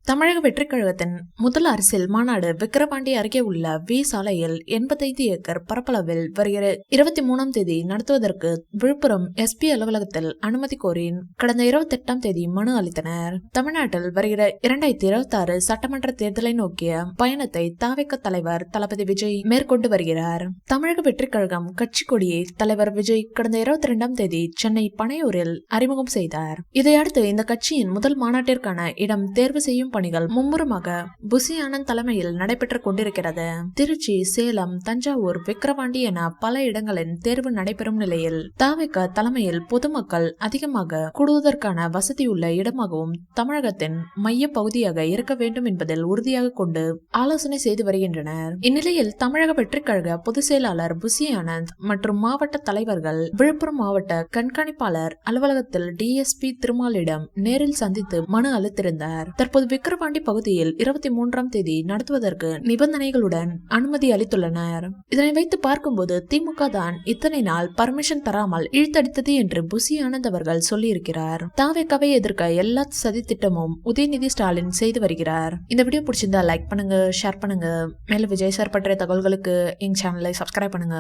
தமிழக வெற்றிக் கழகத்தின் முதல் அரசியல் மாநாடு விக்கிரவாண்டி அருகே உள்ள வி சாலையில் 85 ஏக்கர் பரப்பளவில் வருகிற 23ஆம் தேதி நடத்துவதற்கு விழுப்புரம் எஸ்பி அலுவலகத்தில் அனுமதி கோரி கடந்த 28ஆம் தேதி மனு அளித்தனர். தமிழ்நாட்டில் வருகிற 2026 சட்டமன்ற தேர்தலை நோக்கிய பயணத்தை தாவேக தலைவர் தளபதி விஜய் மேற்கொண்டு வருகிறார். தமிழக வெற்றிக் கழகம் கட்சி கொடியை தலைவர் விஜய் கடந்த 22ஆம் தேதி சென்னை பனையூரில் அறிமுகம் செய்தார். இதையடுத்து இந்த கட்சியின் முதல் மாநாட்டிற்கான இடம் தேர்வு செய்யும் பணிகள் மும்முரமாக புசி ஆனந்த் தலைமையில் நடைபெற்றுக் கொண்டிருக்கிறது. திருச்சி, சேலம், தஞ்சாவூர், விக்கிரவாண்டி என பல இடங்களின் தேர்வு நடைபெறும் நிலையில் தாவேக தலைமையில் பொதுமக்கள் அதிகமாக கூடுவதற்கான வசதியுள்ள இடமாகவும் தமிழகத்தின் மைய பகுதியாக இருக்க வேண்டும் என்பதில் உறுதியாக கொண்டு ஆலோசனை செய்து வருகின்றனர். இந்நிலையில் தமிழக வெற்றிக் கழக பொதுச் செயலாளர் புசி ஆனந்த் மற்றும் மாவட்ட தலைவர்கள் விழுப்புரம் மாவட்ட கண்காணிப்பாளர் அலுவலகத்தில் டிஎஸ்பி திருமாலிடம் நேரில் சந்தித்து மனு அளித்திருந்தார். தற்போது விக்கிரவாண்டி பகுதியில் 23ஆம் தேதி நடத்துவதற்கு நிபந்தனைகளுடன் அனுமதி அளித்துள்ளனர். இதனை வைத்து பார்க்கும்போது திமுக தான் இத்தனை நாள் பர்மிஷன் தராமல் இழுத்தடித்தது என்று புசி ஆனந்த் அவர்கள் சொல்லியிருக்கிறார். தாவேகாவை எதிர்க்க எல்லா சதி திட்டமும் உதயநிதி ஸ்டாலின் செய்து வருகிறார். இந்த வீடியோ பிடிச்சிருந்தா லைக் பண்ணுங்க, ஷேர் பண்ணுங்க. மேலும் விஜய் சார் பற்றிய தகவல்களுக்கு எங்க சேனலை சப்ஸ்கிரைப் பண்ணுங்க.